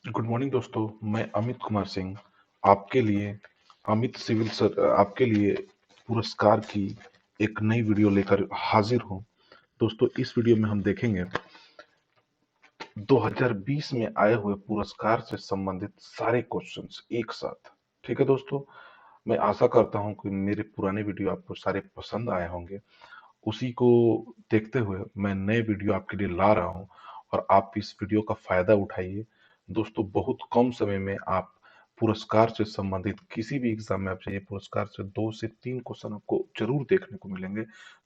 Good morning दोस्तों, मैं अमित कुमार सिंह आपके लिए आपके लिए पुरस्कार की एक नई वीडियो लेकर हाजिर हूं। दोस्तों, इस वीडियो में हम देखेंगे 2020 में आए हुए पुरस्कार से संबंधित सारे क्वेश्चंस एक साथ। ठीक है दोस्तों, मैं आशा करता हूं कि मेरे पुराने वीडियो आपको सारे पसंद आए होंगे। उसी को देखते हुए मैं नए वीडियो आपके लिए ला रहा हूँ और आप इस वीडियो का फायदा उठाइए। दोस्तों, बहुत कम समय में आप पुरस्कार से संबंधित किसी भी एग्जाम में आप चाहिए, पुरस्कार से 2 से 3 क्वेश्चन आपको जरूर देखने को मिलेंगे।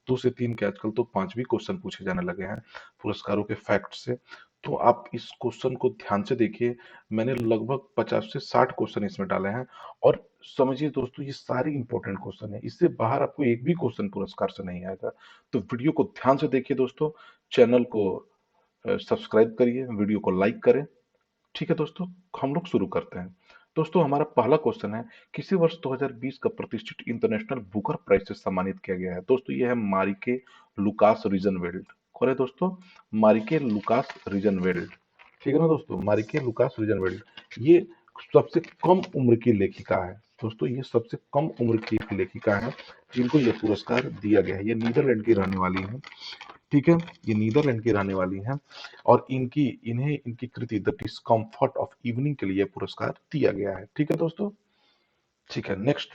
2 से 3 के आजकल तो 5 भी क्वेश्चन पूछे जाने लगे हैं पुरस्कारों के फैक्ट से। तो आप इस क्वेश्चन को ध्यान से देखिए। मैंने लगभग 50 से 60 क्वेश्चन इसमें डाले हैं और समझिए दोस्तों, ये सारी इंपॉर्टेंट क्वेश्चन है। इससे बाहर आपको एक भी क्वेश्चन पुरस्कार से नहीं आएगा। तो वीडियो को ध्यान से देखिए दोस्तों। चैनल को सब्सक्राइब करिए, वीडियो को लाइक करें। ठीक है दोस्तों, हम लोग शुरू करते हैं। दोस्तों, हमारा पहला क्वेश्चन है, किसी वर्ष 2020 का प्रतिष्ठित इंटरनेशनल बुकर प्राइज से सम्मानित किया गया है। दोस्तों, ये है मारिके लुकास रीजनवेल्ड। कौन है दोस्तों? मारिके लुकास रीजनवेल्ड। ठीक है ना दोस्तों, मारिके लुकास रीजनवेल्ड। ये सबसे कम उम्र की लेखिका है। दोस्तों, ये सबसे कम उम्र की एक लेखिका है जिनको यह पुरस्कार दिया गया है। ये नीदरलैंड की रहने वाली है। ठीक है, ये नीदरलैंड की रहने वाली हैं और इन्हें इनकी कृति द डिस्कम्फर्ट ऑफ इवनिंग के लिए पुरस्कार दिया गया है। ठीक है दोस्तों। ठीक है, नेक्स्ट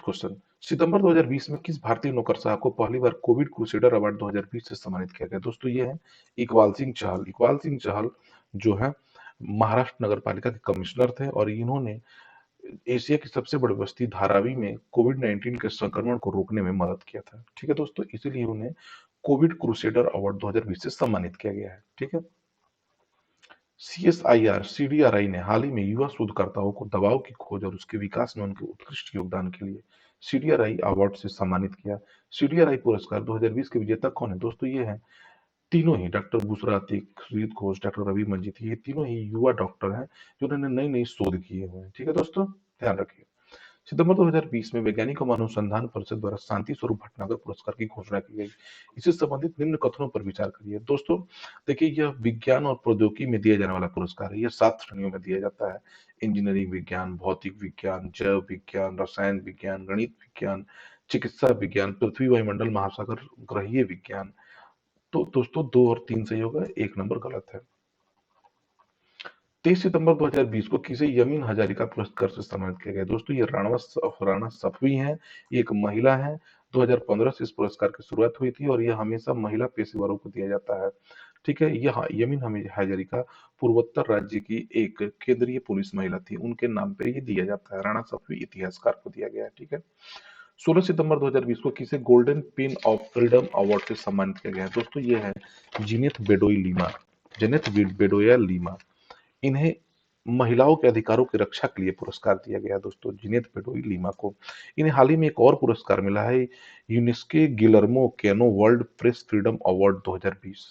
क्वेश्चन। सितंबर 2020 में किस भारतीय नौकरशाह को पहली बार कोविड क्रूसेडर अवार्ड 2020 से सम्मानित किया गया? दोस्तों, ये है इकबाल सिंह चहल। इकबाल सिंह चहल जो है महाराष्ट्र नगर पालिका के कमिश्नर थे और इन्होंने एशिया की सबसे बड़ी बस्ती धारावी में कोविड-19 के संक्रमण को रोकने में मदद किया था। ठीक है दोस्तों, इसीलिए उन्हें कोविड क्रूसेडर अवार्ड 2020 से सम्मानित किया गया है। ठीक है। सीएसआईआर सीडीआरआई ने हाल ही में युवा शोधकर्ताओं को दवाओं की खोज और उसके विकास में उनके उत्कृष्ट योगदान के लिए सीडीआरआई अवार्ड से सम्मानित किया। सीडीआरआई पुरस्कार 2020 के विजेता कौन है? दोस्तों, ये है तीनों ही डॉक्टर बुशरा अतीक, सुजीत घोष, डॉक्टर रवि मंजीत। ये तीनों ही युवा डॉक्टर हैं जिन्होंने नई नई शोध किए हुए हैं। ठीक है दोस्तों, ध्यान रखिए। सितंबर 2020 में वैज्ञानिक एवं अनुसंधान परिषद द्वारा शांति स्वरूप भटनागर पुरस्कार की घोषणा की गई। इससे संबंधित निम्न कथनों पर विचार करिए। दोस्तों, देखिए, यह विज्ञान और प्रौद्योगिकी में दिया जाने वाला पुरस्कार है। यह 7 श्रेणियों में दिया जाता है। इंजीनियरिंग विज्ञान, भौतिक विज्ञान, जैव विज्ञान, रसायन विज्ञान, गणित विज्ञान, चिकित्सा विज्ञान, पृथ्वी वायुमंडल महासागर ग्रहीय विज्ञान। तो दोस्तों, 2 और 3 सही होगा, 1 नंबर गलत है। 23 सितंबर 2020 को किसे यमीन हजारिका पुरस्कार से सम्मानित किया गया? दोस्तों, ये राणा सफवी हैं। ये एक महिला है। 2015 से इस पुरस्कार की शुरुआत हुई थी और यह हमेशा महिला पेशेवरों को दिया जाता है। ठीक है, यह यमीन हजारिका पूर्वोत्तर राज्य की एक केंद्रीय पुलिस महिला थी। उनके नाम पे ये दिया जाता है। राणा सफवी इतिहासकार को दिया गया है। ठीक है। 16 सितंबर 2020 को किसे golden pin of freedom award से सम्मानित किया गया है? दोस्तों, ये है जिनेथ बेडोई लीमा। जेनेथ बेडोया लीमा। इन्हें महिलाओं के अधिकारों की रक्षा के लिए पुरस्कार दिया गया दोस्तों, जिनेत बेडोई लीमा को। इन्हें हाल ही में एक और पुरस्कार मिला है, UNESCO Guillermo canoe world press freedom award 2020।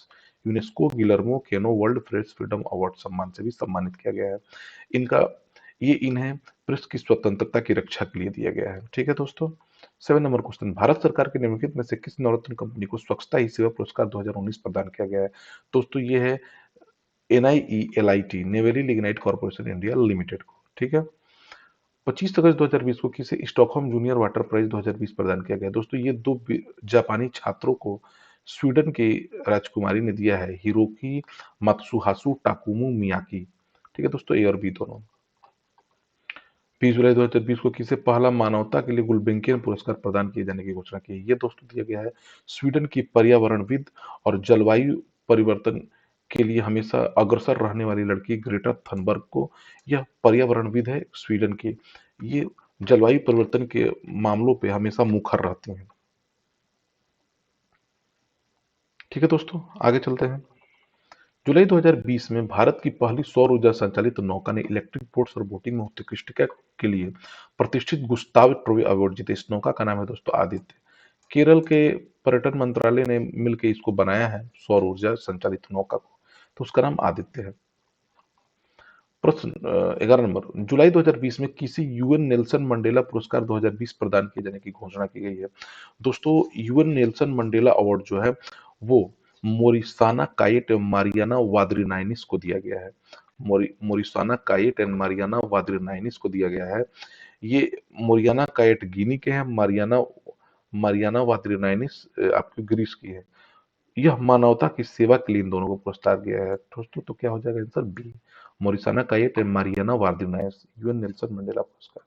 UNESCO Guillermo canoe world press freedom award सम्मान से भी सम्मानित किया गया है। इनका इन्हें प्रेस की स्वतंत्रता की रक्षा के लिए दिया गया है। ठीक है दोस्तों। 7 नंबर क्वेश्चन। भारत सरकार के निम्नलिखित में से किस नवरत्न कंपनी को स्वच्छता ही सेवा पुरस्कार 2019 प्रदान किया गया है? दोस्तों, ये है NIELIT, Neyveli lignite corporation India limited को। ठीक है। 25 अगस्त 2020 को किसे स्टॉकहोम जूनियर वाटर प्राइज 2020 प्रदान किया गया? दोस्तों, ये दो जापानी छात्रों को स्वीडन की राजकुमारी ने दिया है, हिरोकी मात्सुहासु टाकुमु मियाकी। ठीक है दोस्तों, ए और बी दोनों। 20 जुलाई 2020 को किसे पहला मानवता के लिए गुल्बेंकियन पुरस्कार प्रदान किए जाने की घोषणा की? ये दोस्तों दिया गया है स्वीडन की पर्यावरणविद और जलवायु परिवर्तन के लिए हमेशा अग्रसर रहने वाली लड़की ग्रेटा थनबर्ग को। यह पर्यावरणविद है स्वीडन की। ये जलवायु परिवर्तन के मामलों पे हमेशा मुखर रहती हैं। ठीक है दोस्तों, आगे चलते हैं। जुलाई 2020 में भारत की पहली सौर ऊर्जा संचालित नौका ने इलेक्ट्रिक बोट्स और बोटिंग में उत्कृष्टता के लिए प्रतिष्ठित गुस्ताव ट्रोवे अवार्ड जीते। इस नौका का नाम है दोस्तों आदित्य। केरल के पर्यटन मंत्रालय ने मिलकर इसको बनाया है, सौर ऊर्जा संचालित नौका को। तो उसका नाम आदित्य है। प्रश्न 11 नंबर। जुलाई 2020 में किसी यूएन नेल्सन मंडेला पुरस्कार 2020 प्रदान किए जाने की घोषणा की गई है। दोस्तों, यूएन नेल्सन मंडेला अवार्ड जो है वो मोरिसाना काइट मारियाना वाद्रिनाइनिस को दिया गया है। मोरिसाना कायेट एंड मारियाना वाद्रिनाइनिस को दिया गया है। ये मोरियाना कायेट गिनी के हैं, मारियाना मारियाना वाद्रिनाइनिस आपकी ग्रीस की है। यह मानवता की सेवा के लिए इन दोनों को पुरस्कार दिया है दोस्तों। तो क्या हो जाएगा answer B, Morissanda Kouyate and Marianna Vardinoyannis UN Nelson Mandela पुरस्कार।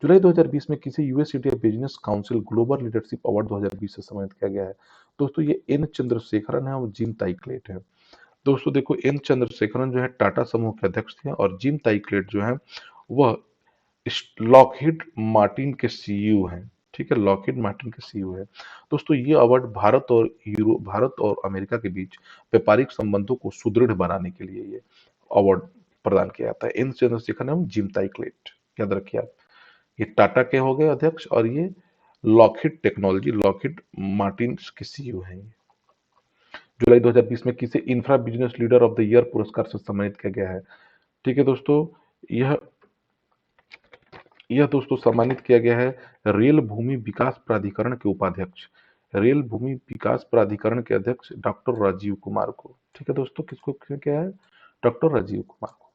जुलाई 2020 में किसी US India business council global leadership award 2020 से सम्मानित किया गया है। दोस्तों ये एन चंद्रशेखरन है और जिम ताइक्लेट है। दोस्तों देखो, एन चंद्रशेखरन जो है टाटा समूह के अध्यक्ष थे और जिम ताइक्लेट जो है वह लॉकहीड मार्टिन के सीईओ हैं। ठीक है, लॉकहीड मार्टिन के सीईओ है। दोस्तों ये अवार्ड भारत और अमेरिका के बीच व्यापारिक संबंधों को सुदृढ़ बनाने के लिए ये अवार्ड प्रदान किया जाता है। एन चंद्रशेखर एवं जिम ताइक्लेट, याद रखिए आप। ये टाटा के हो गए अध्यक्ष और ये लॉकहीड मार्टिन के सीईओ हैं। जुलाई 2020 में किसे infra business leader of the year पुरस्कार से सम्मानित किया गया है। ठीक है दोस्तों, यह यह दोस्तों सम्मानित किया गया है रेल भूमि विकास प्राधिकरण के उपाध्यक्ष, रेल भूमि विकास प्राधिकरण के अध्यक्ष डॉक्टर राजीव कुमार को। ठीक है दोस्तों, किसको क्या है, डॉक्टर राजीव कुमार को।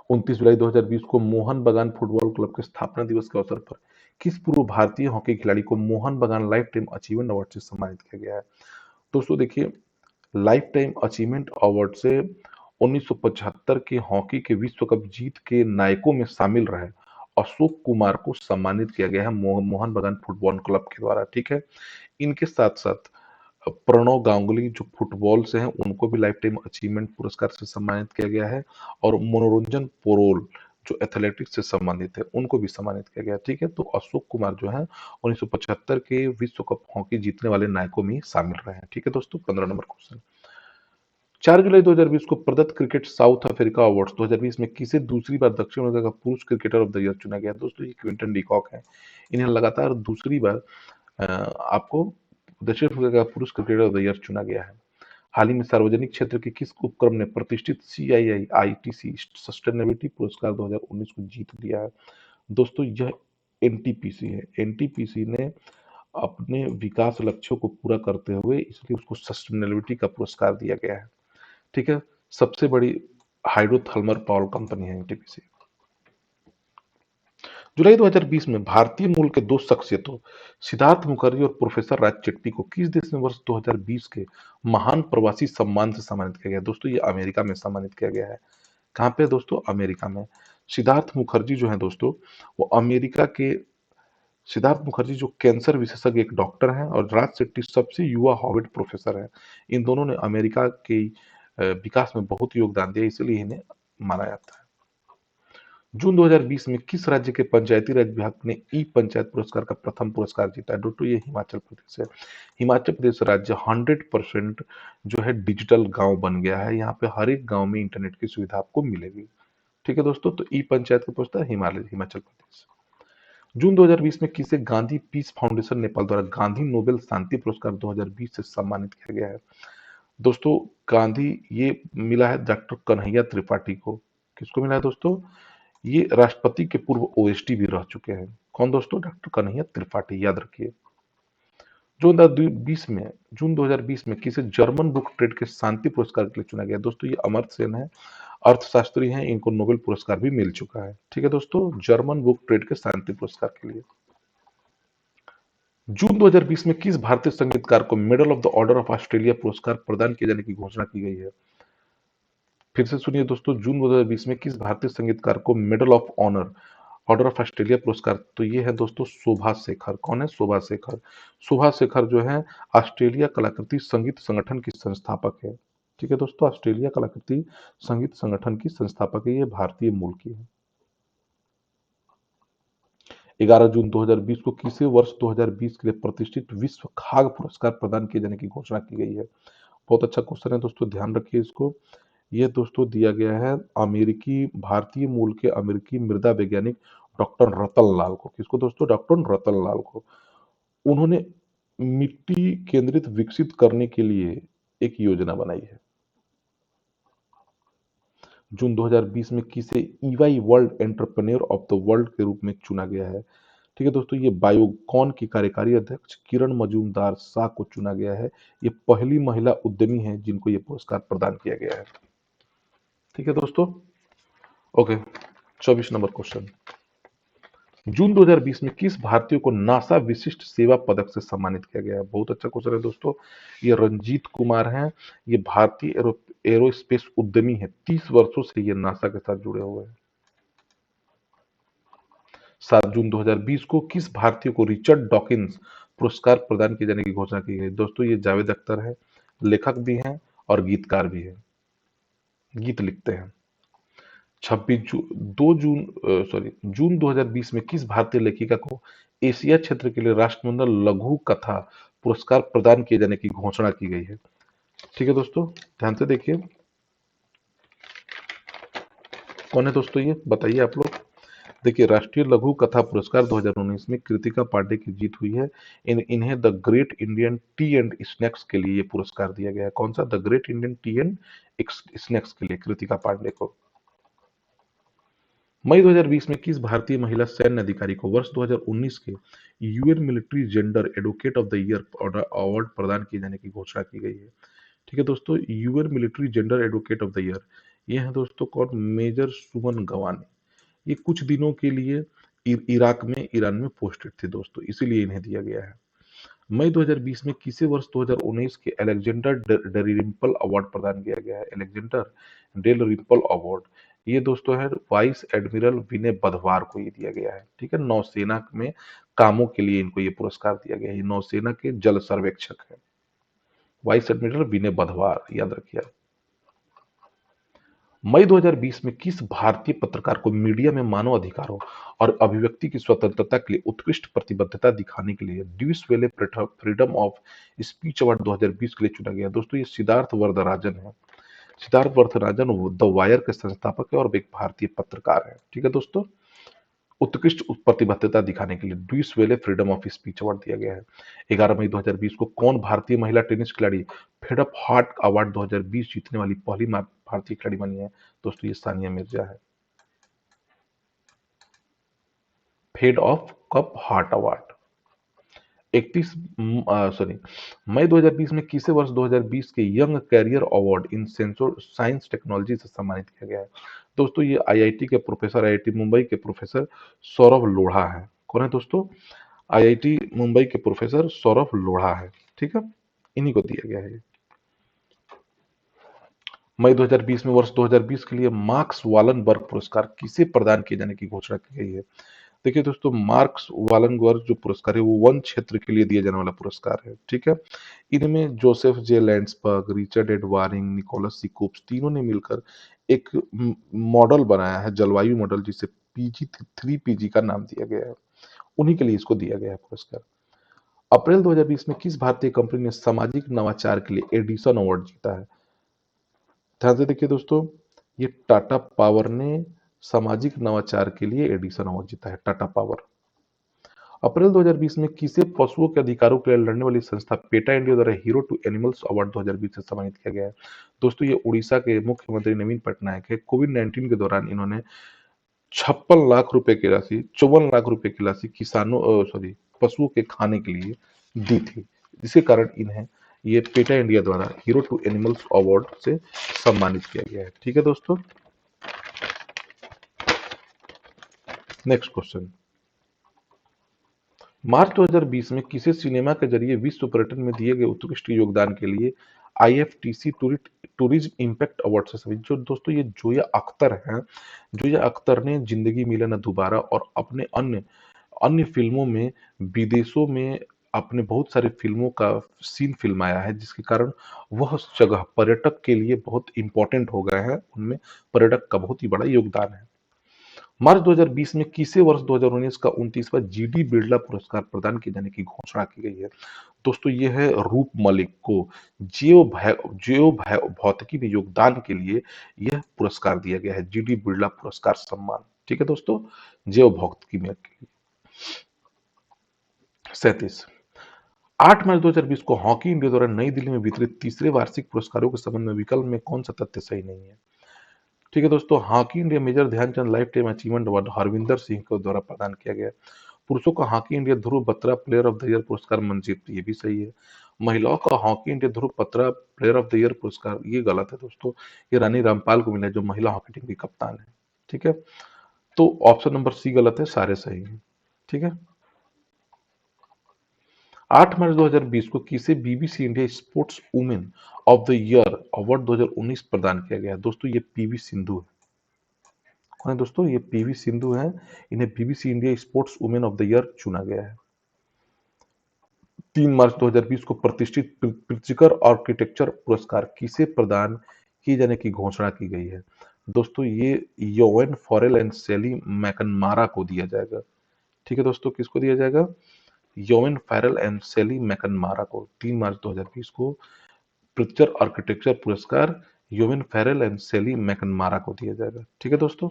29 जुलाई 2020 को मोहन बगान फुटबॉल क्लब के स्थापना दिवस के अवसर पर किस पूर्व भारतीय हॉकी खिलाड़ी को मोहन बगान लाइफ टाइम अचीवमेंट अवार्ड से सम्मानित किया गया है। दोस्तों देखिए, लाइफ टाइम अचीवमेंट अवार्ड से 1975 के हॉकी के विश्व कप जीत के नायकों में शामिल रहे अशोक कुमार को सम्मानित किया गया है मोहन बगान फुटबॉल क्लब के द्वारा। ठीक है, इनके साथ साथ प्रणव गांगुली जो फुटबॉल से हैं उनको भी लाइफ टाइम अचीवमेंट पुरस्कार से सम्मानित किया गया है और मनोरंजन पोरोल जो एथलेटिक्स से संबंधित है उनको भी सम्मानित किया गया। ठीक है, तो अशोक कुमार जो है 1975 के विश्व कप हॉकी जीतने वाले नायकों में शामिल रहे हैं। ठीक है दोस्तों, 15 नंबर क्वेश्चन। 4 जुलाई 2020 को प्रदत्त क्रिकेट साउथ अफ्रीका अवार्ड्स 2020 में किसे दूसरी बार दक्षिण अफ्रीका का पुरुष क्रिकेटर ऑफ द ईयर चुना गया। दोस्तों ये क्विंटन डीकॉक है। इन्हें लगातार दूसरी बार आपको दक्षिण अफ्रीका का पुरुष क्रिकेटर ऑफ द ईयर चुना गया है। हाल ही में सार्वजनिक क्षेत्र के किस उपक्रम ने प्रतिष्ठित CII ITC सस्टेनेबिलिटी पुरस्कार 2019 को जीत लिया है। दोस्तों यह NTPC है। NTPC ने अपने विकास लक्ष्यों को पूरा करते हुए इसलिए उसको सस्टेनेबिलिटी का पुरस्कार दिया गया है। ठीक है, सबसे बड़ी हाइड्रोथर्मल पावर कंपनी है NTPC। जुलाई 2020 में भारतीय मूल के दो शख्सियतों सिद्धार्थ मुखर्जी और प्रोफेसर राज चेट्टी को किस देश में वर्ष 2020 के महान प्रवासी सम्मान से सम्मानित किया गया। दोस्तों ये अमेरिका में सम्मानित किया गया है। कहाँ पे दोस्तों, अमेरिका में। सिद्धार्थ मुखर्जी जो है दोस्तों, वो अमेरिका के सिद्धार्थ मुखर्जी जो कैंसर विशेषज्ञ एक डॉक्टर हैं और राज शेट्टी सबसे युवा हार्वर्ड प्रोफेसर हैं। इन दोनों ने अमेरिका के विकास में बहुत योगदान दिया, इसलिए इन्हें माना जाता है। जून 2020 में किस राज्य के पंचायती राज विभाग ने ई पंचायत पुरस्कार का प्रथम पुरस्कार जीता है। दोस्तों ये हिमाचल प्रदेश है। हिमाचल प्रदेश राज्य 100% जो है डिजिटल गांव बन गया है। यहाँ पे हर एक गांव में इंटरनेट की सुविधा आपको मिलेगी। ठीक है दोस्तों, तो ई पंचायत का पुरस्कार हिमाचल प्रदेश। जून 2020 में किसे गांधी पीस फाउंडेशन नेपाल द्वारा गांधी नोबेल शांति पुरस्कार 2020 से सम्मानित किया गया है। दोस्तों गांधी ये मिला है डॉक्टर कन्हैया त्रिपाठी को। किसको मिला है दोस्तों, ये राष्ट्रपति के पूर्व OSD भी रह चुके हैं। कौन दोस्तों, डॉक्टर कन्हैया त्रिपाठी, याद रखिए। जून 2020 में किसे जर्मन बुक ट्रेड के शांति पुरस्कार के लिए चुना गया। दोस्तों ये अमर्त्य सेन है, अर्थशास्त्री हैं, इनको नोबेल पुरस्कार भी मिल चुका है। ठीक है दोस्तों, जर्मन बुक ट्रेड के शांति पुरस्कार के लिए। जून 2020 में किस भारतीय संगीतकार को medal of the order of Australia पुरस्कार प्रदान किए जाने की घोषणा की गई है। फिर से सुनिए दोस्तों, जून 2020 में किस भारतीय संगीतकार को medal of honour order of Australia पुरस्कार, तो ये है दोस्तों शोभा शेखर। कौन है, शोभा शेखर। शोभा शेखर जो है ऑस्ट्रेलिया कलाकृति संगीत संगठन की संस्थापक है। ठीक है दोस्तों, ऑस्ट्रेलिया कलाकृति संगीत संगठन की संस्थापक है, ये भारतीय मूल की है। 11 जून 2020 को किसे वर्ष 2020 के लिए प्रतिष्ठित विश्व खाद्य पुरस्कार प्रदान किए जाने की घोषणा की गई है। बहुत अच्छा क्वेश्चन है दोस्तों, ध्यान रखिए इसको। यह दोस्तों दिया गया है भारतीय मूल के अमेरिकी मृदा वैज्ञानिक डॉक्टर रतन लाल को। किसको दोस्तों, डॉक्टर रतन लाल को। उन्होंने मिट्टी केंद्रित विकसित करने के लिए एक योजना बनाई है। जून 2020 में किसे EY world entrepreneur of the world के रूप में चुना गया है। ठीक है दोस्तों, ये बायोकॉन की कार्यकारी अध्यक्ष किरण मजूमदार शाह को चुना गया है। ये पहली महिला उद्यमी है जिनको ये पुरस्कार प्रदान किया गया है। ठीक है दोस्तों। Okay, 24 number question. जून 2020 में किस भारतीय को नासा विशिष्ट सेवा पदक से सम्मानित किया गया है? बहुत अच्छा क्वेश्चन है दोस्तों। ये रंजीत कुमार हैं। ये भारतीय एरोस्पेस उद्यमी है। 30 वर्षों से ये नासा के साथ जुड़े हुए हैं। 7 जून 2020 को किस भारतीय को रिचर्ड डॉकिंस पुरस्कार प्रदान किए जाने की घोषणा की गई? दोस्तों ये जावेद अख्तर है, लेखक भी हैं और गीतकार भी हैं, गीत लिखते हैं। 26 जू 2 जून सॉरी जून 2020 में किस भारतीय लेखिका को एशिया क्षेत्र के लिए राष्ट्रमंडल लघु कथा पुरस्कार प्रदान किए जाने की घोषणा की गई है? ठीक है दोस्तों, ध्यान से देखिए। कौन है दोस्तों ये, बताइए आप लोग। देखिए, राष्ट्रीय लघु कथा पुरस्कार 2019 में कृतिका पांडे की जीत हुई है। इन्हें the great Indian T and snacks के लिए ये पुरस्कार दिया गया है। कौन सा? The great Indian T and snacks के लिए कृतिका पांडे को। मई 2020 में किस भारतीय महिला सैन्य अधिकारी को वर्ष 2019 के UN military gender advocate of the year award प्रदान किए जाने की घोषणा की गई है? ठीक है दोस्तों, UN military gender advocate of the year, ये है दोस्तों कौन? मेजर सुमन गवानी। ये कुछ दिनों के लिए इराक में, ईरान में पोस्टेड थे दोस्तों, इसीलिए इन्हें दिया गया है। मई 2020 में किसे वर्ष 2019 के अलेक्जेंडर डेरिम्पल अवार्ड प्रदान किया गया है? अलेक्जेंडर डेल रिम्पल अवार्ड, ये दोस्तों है वाइस एडमिरल विनय बधवार को ये दिया गया है। ठीक है, नौसेना में कामों के लिए इनको ये पुरस्कार दिया गया है। ये नौसेना के जल सर्वेक्षक है, वाइस एडमिरल विनय बधवार, याद रखिए। मई 2020 में किस भारतीय पत्रकार को मीडिया में मानव अधिकारों और अभिव्यक्ति की स्वतंत्रता के लिए उत्कृष्ट प्रतिबद्धता दिखाने के लिए ड्यूस वेले फ्रीडम ऑफ स्पीच अवार्ड 2020 के लिए चुना गया? दोस्तों ये सिद्धार्थ वरदराजन है। सिद्धार्थ वरदराजन द वायर के संस्थापक है और एक भारतीय पत्रकार है। ठीक है दोस्तों, उत्कृष्ट प्रतिबद्धता दिखाने के लिए ड्यूस वेले फ्रीडम ऑफ स्पीच अवार्ड दिया गया है। 11 मई 2020 को कौन भारतीय महिला टेनिस खिलाड़ी फेड ऑफ हार्ट अवार्ड 2020 जीतने वाली पहली भारतीय खिलाड़ी बनी है? दोस्तों ये सानिया मिर्जा है। Fed of Cup Heart Award. 31 sorry मई 2020 में किसे वर्ष 2020 के young career award in sensor science technology से सम्मानित किया गया है? दोस्तों ये आईआईटी के प्रोफेसर, आईआईटी मुंबई के प्रोफेसर सौरभ लोढ़ा है। कौन है दोस्तों? आईआईटी मुंबई के प्रोफेसर सौरभ लोढ़ा है। ठीक है, इन्हीं को दिया गया है। मई 2020 में वर्ष 2020 के लिए मार्क्स वालनबर्ग पुरस्कार किसे प्रदान किए जाने की घोषणा की गई है? देखिए दोस्तों, मार्क्स वालनबर्ग जो पुरस्कार है वो वन क्षेत्र के लिए दिया जाने वाला पुरस्कार है। ठीक है, इनमें जोसेफ जे लैंड्सबर्ग, रिचर्ड एड वारिंग, निकोलस सिकुप्स तीनों ने मिलकर एक मॉडल बनाया है, जलवायु मॉडल, जिसे पीजी 3 पीजी का नाम दिया गया है। उन्हीं के लिए इसको दिया गया है पुरस्कार। अप्रैल 2020 में किस भारतीय कंपनी ने सामाजिक नवाचार के लिए एडिसन अवार्ड जीता है? ध्यान से देखिए दोस्तों, ये टाटा पावर ने सामाजिक नवाचार के लिए एडिसन अवार्ड जीता है, टाटा पावर। अप्रैल 2020 में किसे पशुओं के अधिकारों के लिए लड़ने वाली संस्था पेटा इंडिया द्वारा हीरो टू एनिमल्स अवार्ड 2020 से सम्मानित किया गया है? दोस्तों ये उड़ीसा के मुख्यमंत्री नवीन पटनायक है। कोविड 19 के दौरान इन्होंने 56 लाख रुपए की राशि, 54 लाख रुपए की राशि किसानों सॉरी पशुओं के खाने के लिए दी थी, जिसके कारण इन्हें ये पेटा इंडिया द्वारा हीरो टू एनिमल्स अवार्ड से सम्मानित किया गया है। ठीक है दोस्तों, नेक्स्ट क्वेश्चन। मार्च 2020 में किसे सिनेमा के जरिए विश्व पर्यटन में दिए गए उत्कृष्ट योगदान के लिए आईएफटीसी टूरिज्म इम्पैक्ट अवार्ड से सम्मानित? जो दोस्तों ये जोया अख्तर हैं, जोया अख्तर ने जिंदगी मिले न दोबारा और अपने अन्य अन्य फिल्मों में विदेशों में अपने बहुत सारी फिल्मों का सीन फिल्माया है, जिसके कारण वह जगह पर्यटक के लिए बहुत इंपॉर्टेंट हो गए हैं। उनमें पर्यटक का बहुत ही बड़ा योगदान है। मार्च 2020 में किसे वर्ष 2019 का 29वां जीडी बिरला पुरस्कार प्रदान किए जाने की घोषणा की गई है? दोस्तों ये है रूप मलिक को भौतिकी में योगदान के लिए यह पुरस्कार दिया गया है, जीडी बिरला पुरस्कार सम्मान। ठीक है दोस्तों, जैव भौतिकी में 37। 8 मार्च 2020 को हॉकी इंडिया द्वारा नई दिल्ली में वितरित तीसरे वार्षिक पुरस्कारों के संबंध में विकल्प में कौन सा तथ्य सही नहीं है? ठीक है दोस्तों, hockey India major Dhyanchand lifetime achievement award Harvinder Singh को द्वारा प्रदान किया गया। पुरुषों का hockey India Dhruv Batra player of the year पुरस्कार मंजीत, ये भी सही है। महिलाओं का हॉकी इंडिया ध्रुव पत्रा प्लेयर ऑफ द ईयर पुरस्कार, ये गलत है दोस्तों। ये रानी रामपाल को मिला है, जो महिला हॉकी टीम की कप्तान है। ठीक है, तो ऑप्शन नंबर सी गलत है, सारे सही हैं। ठीक है। 8 मार्च 2020 को किसे BBC India sports women of the year award 2019 प्रदान किया गया? दोस्तों ये पीवी सिंधु है। कौन है दोस्तों? ये पीवी सिंधु है। इन्हें BBC India sports women of the year चुना गया है। 3 मार्च 2020 को प्रतिष्ठित प्रित्जकर आर्किटेक्चर पुरस्कार किसे प्रदान किए जाने की घोषणा की गई है? दोस्तों ये योवेन फॉरेल एंड सेली मैकनमारा को दिया जाएगा। ठीक है दोस्तों, किसको दिया जाएगा? योवेन फैरल एंड सेली मैकनमारा को 3 मार्च 2020 को प्रित्जकर आर्किटेक्चर पुरस्कार योवेन फैरल एंड सेली मैकनमारा को दिया जाएगा। ठीक है दोस्तों।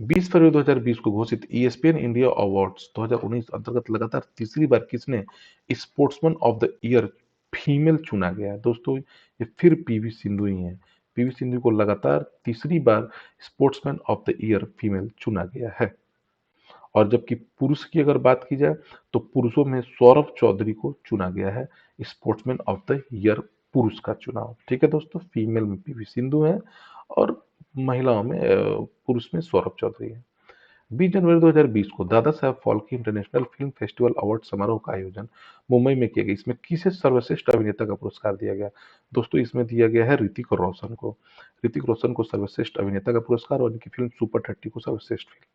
20 फरवरी 2020 को घोषित ईएसपीएन इंडिया अवार्ड्स 2019 अंतर्गत लगातार तीसरी बार किसने sportsman of the year female चुना गया? दोस्तों ये फिर पीवी सिंधु ही है। पीवी सिंधु को लगातार तीसरी बार sportsman of the year female चुना गया है। और जबकि पुरुष की अगर बात की जाए तो पुरुषों में सौरभ चौधरी को चुना गया है स्पोर्ट्समैन ऑफ द ईयर पुरुष का चुनाव। ठीक है दोस्तों, फीमेल में पीवी सिंधु है और महिलाओं में पुरुष में सौरभ चौधरी है। 20 जनवरी 2020 को Dada Saheb Phalke international film festival award समारोह का आयोजन मुंबई में किया गया। इसमें किसे सर्वश्रेष्ठ अभिनेता का पुरस्कार दिया गया? दोस्तों इसमें दिया गया है ऋतिक रोशन को। ऋतिक रोशन को सर्वश्रेष्ठ अभिनेता का पुरस्कार और उनकी फिल्म सुपर 30 को सर्वश्रेष्ठ फिल्म।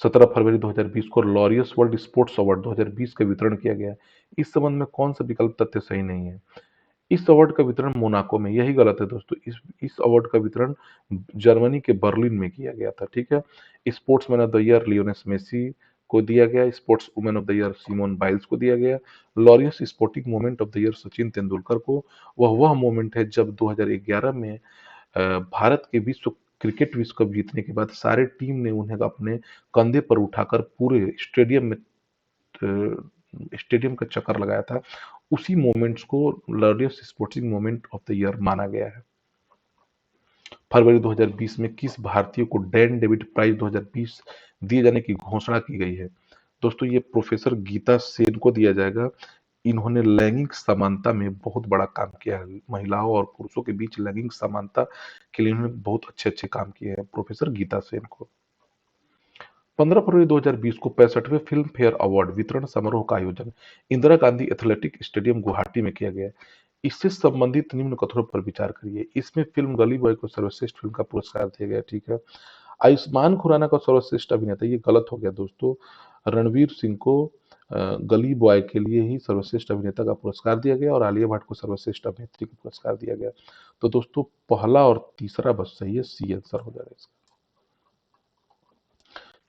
17 फरवरी 2020 को लॉरियस वर्ल्ड स्पोर्ट्स अवार्ड 2020 का वितरण किया गया। इस संबंध में कौन सा विकल्प तथ्य सही नहीं है? इस अवार्ड का वितरण मोनाको में, यही गलत है दोस्तों। इस अवार्ड का वितरण जर्मनी के बर्लिन में किया गया था। ठीक है। Sportsman of the year Lionel Messi को दिया गया। Sports women of the year Simone Biles को दिया गया। Laureus sporting moment of the year Sachin Tendulkar को। वह मोमेंट है जब 2011 में भारत के विश्व कप जीतने के बाद सारे टीम ने उन्हें अपने कंधे पर उठाकर पूरे स्टेडियम का चक्कर लगाया था। उसी मोमेंट्स को Laureus sporting moment of the year माना गया है। फरवरी 2020 में किस भारतीय को डैन डेविड प्राइज 2020 दिए जाने की घोषणा की गई है? दोस्तों ये प्रोफेसर गीता सेन को दिया जाएगा। इन्होंने लैंगिक समानता में बहुत बड़ा काम किया है। महिलाओं और पुरुषों के बीच लैंगिक समानता के लिए इन्होंने बहुत अच्छे काम किए हैं, प्रोफेसर गीता सेन को। 15 फरवरी 2020 को 65वें फिल्म फेयर अवार्ड वितरण समारोह का आयोजन इंदिरा गांधी एथलेटिक स्टेडियम गुवाहाटी में किया गया। इससे संबंधित निम्न कथनों पर विचार करिए। इसमें फिल्म गली बॉय को सर्वश्रेष्ठ फिल्म का पुरस्कार दिया गया। ठीक है। आयुष्मान खुराना को सर्वश्रेष्ठ अभिनेता, ये गलत हो गया दोस्तों। रणवीर सिंह को गली बॉय के लिए ही सर्वश्रेष्ठ अभिनेता का पुरस्कार दिया गया और आलिया भट्ट को सर्वश्रेष्ठ अभिनेत्री का पुरस्कार दिया गया। तो दोस्तों पहला और तीसरा बस सही है, सी आंसर हो जाएगा इसका।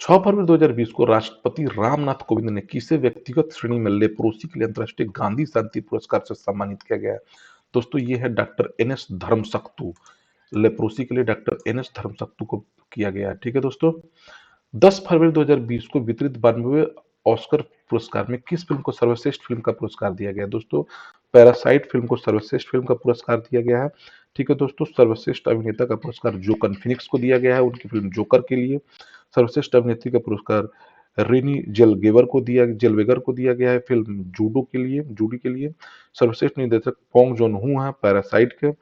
6 फरवरी 2020 को राष्ट्रपति रामनाथ कोविंद ने किसे व्यक्तिगत श्रेणी में लेप्रोसी के लिए अंतर्राष्ट्रीय गांधी शांति पुरस्कार से सम्मानित किया गया है? दोस्तों ये है डॉक्टर एन एस धर्मसक्तू। लेप्रोसी के लिए डॉक्टर एन एस धर्मसक्तू को किया गया है। ठीक है दोस्तों। 10 फरवरी 2020 को वितरित 92वें ऑस्कर पुरस्कार में किस फिल्म को सर्वश्रेष्ठ फिल्म का पुरस्कार दिया गया? दोस्तों पैरासाइट फिल्म को सर्वश्रेष्ठ फिल्म का पुरस्कार दिया गया है। ठीक है दोस्तों। सर्वश्रेष्ठ अभिनेता का पुरस्कार जोकन फिनिक्स को दिया गया है उनकी फिल्म जोकर के लिए। सर्वश्रेष्ठ अभिनेत्री का पुरस्कार रेनी जेलवेगर को दिया गया है फिल्म जूडी के लिए। सर्वश्रेष्ठ निर्देशक पोंग जोन हू है पैरासाइट के।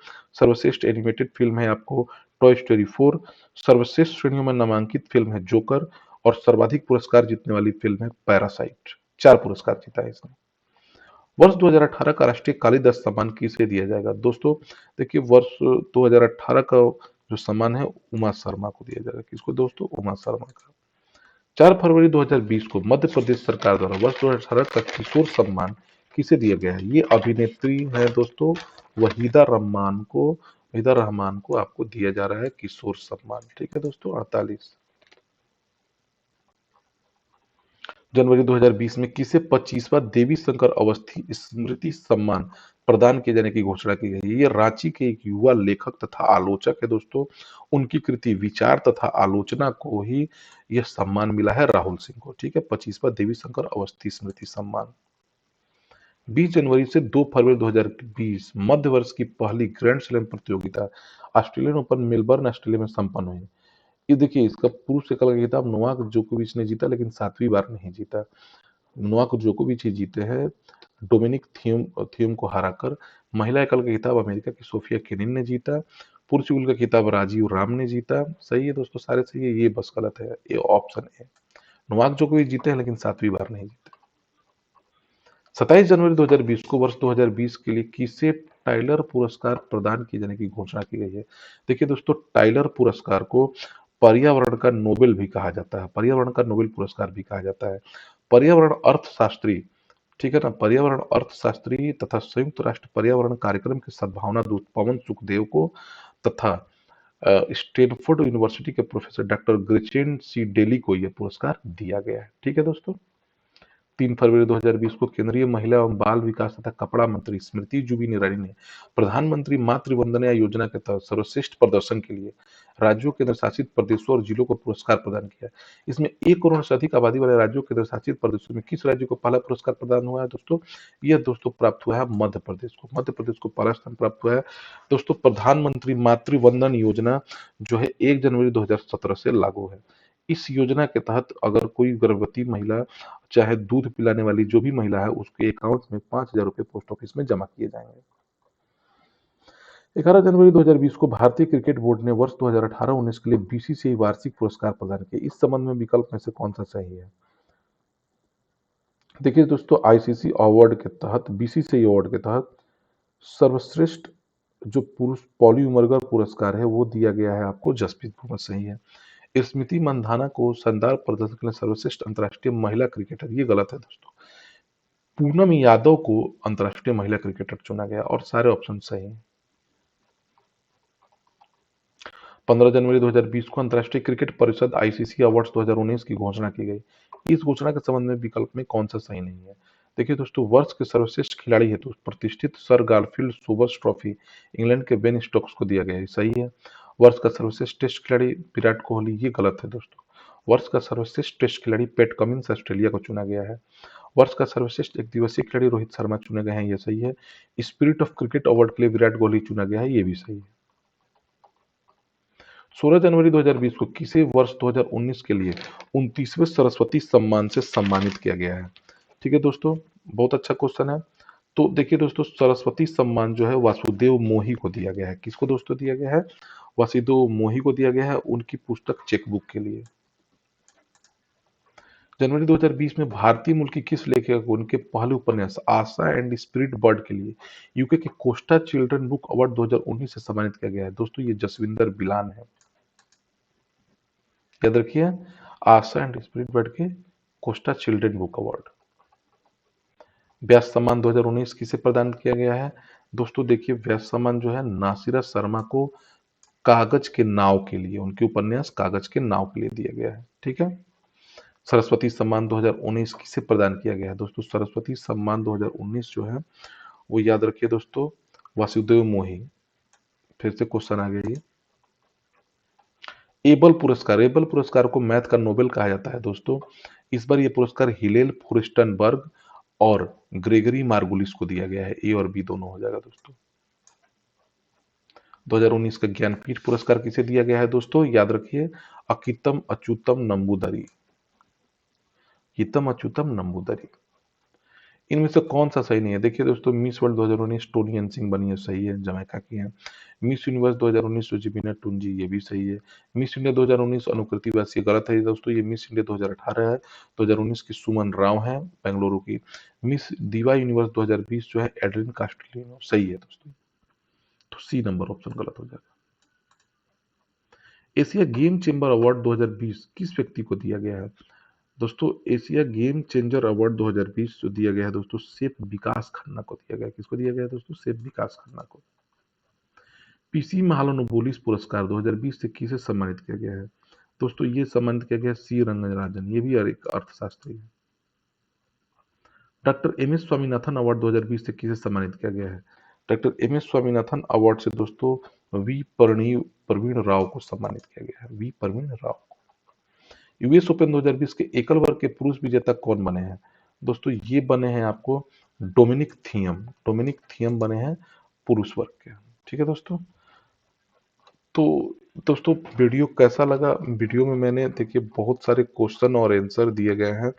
सर्वश्रेष्ठ एनिमेटेड फिल्म है आपको टॉय स्टोरी 4। सर्वश्रेष्ठ श्रेणियों में नामांकित फिल्म है जोकर और सर्वाधिक पुरस्कार जीतने वाली फिल्म है पैरासाइट। 4 पुरस्कार जीता है इसने। वर्ष 2018 का राष्ट्रीय कालिदास सम्मान किसे दिया जाएगा? दोस्तों देखिए वर्ष 2018 का जो सम्मान है उमा शर्मा को दिया जाएगा। किसको दोस्तों? उमा शर्मा का। 4 फरवरी 2020 को मध्य प्रदेश सरकार द्वारा वर्ष 2018 का किशोर सम्मान किसे दिया गया है? ये अभिनेत्री है दोस्तों वहीदा रहमान को आपको दिया जा रहा है किशोर सम्मान। ठीक है दोस्तों। 48 जनवरी 2020 में किसे 25वां देवी शंकर अवस्थी स्मृति सम्मान प्रदान किए जाने की घोषणा की गई है? ये रांची के एक युवा लेखक तथा आलोचक है दोस्तों। उनकी कृति विचार तथा आलोचना को ही यह सम्मान मिला है राहुल सिंह को। ठीक है। 25वां देवी शंकर अवस्थी स्मृति सम्मान। 20 जनवरी से 2 फरवरी 2020 मध्य वर्ष की पहली ग्रैंड स्लैम प्रतियोगिता ऑस्ट्रेलियन ओपन मेलबर्न ऑस्ट्रेलिया में संपन्न हुई। ये देखिए इसका पुरुष एकल का खिताब नोवाक जोकोविच ने जीता लेकिन 7वीं बार नहीं जीता। नोवाक जोकोविच ही जीते हैं डोमिनिक थियम थियम को हराकर। महिला एकल का खिताब अमेरिका की सोफिया केनिन ने जीता। पुरुष युगल का खिताब राजीव राम ने जीता। सही है दोस्तों, सारे सही है, ये बस गलत है, ये ऑप्शन है। नोवाक जोकोविच जीते हैं लेकिन 7वीं बार नहीं जीते। 27 जनवरी 2020 को वर्ष 2020 के लिए किसे टाइलर पुरस्कार प्रदान किए जाने की घोषणा की गई है। देखिए दोस्तों, टाइलर पुरस्कार को पर्यावरण का नोबेल भी कहा जाता है, पर्यावरण का नोबेल पुरस्कार भी कहा जाता है। पर्यावरण अर्थशास्त्री, ठीक है ना, पर्यावरण अर्थशास्त्री तथा संयुक्त राष्ट्र पर्यावरण कार्यक्रम के सद्भावना दूत पवन सुखदेव को तथा स्टैनफोर्ड यूनिवर्सिटी के प्रोफेसर डॉक्टर ग्रेचेन सी डेली को यह पुरस्कार दिया गया है। ठीक है दोस्तों। 3 फरवरी 2020 को केंद्रीय महिला एवं बाल विकास तथा कपड़ा मंत्री स्मृति जुबिन ईरानी ने प्रधानमंत्री मातृ वंदना योजना के तहत सर्वश्रेष्ठ प्रदर्शन के लिए राज्यों, केंद्र शासित प्रदेशों और जिलों को पुरस्कार प्रदान किया। इसमें 1 करोड़ से अधिक आबादी वाले राज्यों, केंद्र शासित प्रदेशों में किस राज्य को पहला पुरस्कार प्रदान हुआ है दोस्तों? यह दोस्तों प्राप्त हुआ है मध्य प्रदेश को। मध्य प्रदेश को पहला स्थान प्राप्त हुआ है। दोस्तों, प्रधानमंत्री मातृ वंदन योजना जो है 1 जनवरी 2017 से लागू है। इस योजना के तहत अगर कोई गर्भवती महिला, चाहे दूध पिलाने वाली जो भी महिला है, उसके अकाउंट में 5,000 रुपए पोस्ट ऑफिस में जमा किए जाएंगे। 11 जनवरी 2020 को भारतीय क्रिकेट बोर्ड ने वर्ष 2018-19 के लिए बीसीसीआई वार्षिक पुरस्कार प्रदान किए। इस संबंध में विकल्प में से कौन सा सही है? देखिए दोस्तों, आईसीसी अवार्ड के तहत, बीसीसीआई अवार्ड के तहत सर्वश्रेष्ठ जो पुरुष पॉली उमरगर पुरस्कार है वो दिया गया है आपको जसप्रीत बुमराह। सही है। स्मृति मंधाना को शानदार प्रदर्शन के लिए सर्वश्रेष्ठ अंतर्राष्ट्रीय महिला क्रिकेटर, ये गलत है दोस्तों। पूनम यादव को अंतर्राष्ट्रीय महिला क्रिकेटर चुना गया और सारे ऑप्शन सही हैं। 15 जनवरी 2020 को अंतर्राष्ट्रीय क्रिकेट परिषद आईसीसी अवार्ड्स 2019 की घोषणा की गई। इस घोषणा के संबंध में विकल्प में कौन सा सही नहीं है? देखिए दोस्तों, वर्ष के सर्वश्रेष्ठ खिलाड़ी हेतु प्रतिष्ठित sir Garfield Sobers trophy England के बेन स्टोक्स को दिया गया है। सही है। वर्ष का सर्वश्रेष्ठ टेस्ट खिलाड़ी विराट कोहली, ये गलत है दोस्तों। वर्ष का सर्वश्रेष्ठ टेस्ट खिलाड़ी पैट कमिंस ऑस्ट्रेलिया को चुना गया है। वर्ष का सर्वश्रेष्ठ एक दिवसीय खिलाड़ी रोहित शर्मा चुने गए हैं, ये सही है। स्पिरिट ऑफ क्रिकेट अवार्ड के लिए विराट कोहली चुना गया है, ये भी सही है। 16 जनवरी 2020 को किसे वर्ष 2019 के लिए 29वें सरस्वती सम्मान से सम्मानित किया गया है? ठीक है दोस्तों, बहुत अच्छा क्वेश्चन है। तो देखिए दोस्तों, सरस्वती सम्मान जो है वासुदेव मोही को दिया गया है। किसको दोस्तों दिया गया है? वासुदेव मोही को दिया गया है, उनकी पुस्तक चेकबुक के लिए। जनवरी 2020 में भारतीय मूल की किस लेखिका को उनके पहले उपन्यास आशा एंड स्पिरिट बर्ड के लिए यूके के कोस्टा चिल्ड्रन बुक अवार्ड 2019 से सम्मानित किया गया है? दोस्तों, ये जसविंदर बिलान है। याद रखिए, आशा एंड स्पिरिट बर्ड के कोस्टा चिल्ड्रन बुक अवार्ड। व्यास सम्मान 2019 किसे प्रदान किया गया है? दोस्तों देखिए, व्यास सम्मान जो है नासिरा शर्मा को कागज के नाव के लिए, उनके उपन्यास कागज के नाव के लिए दिया गया है। ठीक है। सरस्वती सम्मान 2019 किसे प्रदान किया गया है? दोस्तों, सरस्वती सम्मान 2019 जो है वो याद रखिए दोस्तों, वासुदेव मोही। फिर से क्वेश्चन आ गया ये। एबल पुरस्कार, एबल पुरस्कार को मैथ का नोबेल कहा जाता है दोस्तों। इस बार ये पुरस्कार हिलेल फुर्स्टनबर्ग और ग्रेगरी मार्गुलिस को दिया गया है। ए और बी दोनों हो जाएगा दोस्तों। 2019 का ज्ञानपीठ पुरस्कार किसे दिया गया है दोस्तों? याद रखिए, अकितम अच्युतम नंबूदरी, हितम अच्युतम नंबूदरी। इनमें से कौन सा सही नहीं है? देखिए दोस्तों, मिस वर्ल्ड 2019 टोनी हंसिंग बनी है, सही है, जमैका की है। मिस यूनिवर्स 2019 जोजिबिना टुंजी, ये भी सही है। मिस इंडिया 2019 अनुकृति व्यास, ये गलत है दोस्तों, ये मिस इंडिया 2018 है। 2019 की सुमन राव है बेंगलुरु की। मिस दीवा यूनिवर्स 2020 जो है एड्रिन कास्टेलिनो, सही है दोस्तों। तो सी नंबर ऑप्शन गलत हो जाएगा। एशिया गेम चेंबर अवार्ड 2020 किस व्यक्ति को दिया गया है? दोस्तों, एशिया गेम चेंजर अवार्ड 2020 जो दिया गया है दोस्तों, सेफ विकास खन्ना को दिया गया है। किसको दिया गया है दोस्तों? सेफ विकास खन्ना को। पीसी महालनोबिस पुरस्कार 2020 से किसे सम्मानित किया गया है? दोस्तों, ये सम्मानित किया गया सी रंगराजन, ये भी एक अर्थशास्त्री है। Doctor M S Swaminathan award 2020 से किसे सम्मानित किया गया है? Doctor M S Swaminathan award से दोस्तों प्रवीण राव को सम्मानित किया गया है, V Praveen Rao. US open 2020 के एकल वर्ग के पुरुष विजेता कौन बने हैं? दोस्तों, ये बने हैं आपको डोमिनिक थियम, डोमिनिक थियम बने हैं पुरुष वर्ग के। ठीक है दोस्तों। तो दोस्तों, वीडियो कैसा लगा? वीडियो में मैंने देखिए बहुत सारे क्वेश्चन और आंसर दिए गए हैं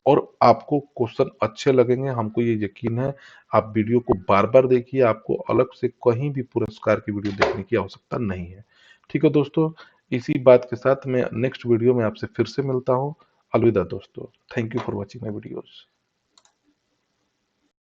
और आपको क्वेश्चन अच्छे लगेंगे, हमको ये यकीन है। आप वीडियो को बार-बार देखिए, आपको अलग से कहीं भी पुरस्कार की वीडियो देखने की आवश्यकता नहीं है। ठीक है दोस्तों, इसी बात के साथ मैं नेक्स्ट वीडियो में आपसे फिर से मिलता हूँ। अलविदा दोस्तों। Thank you for watching my videos.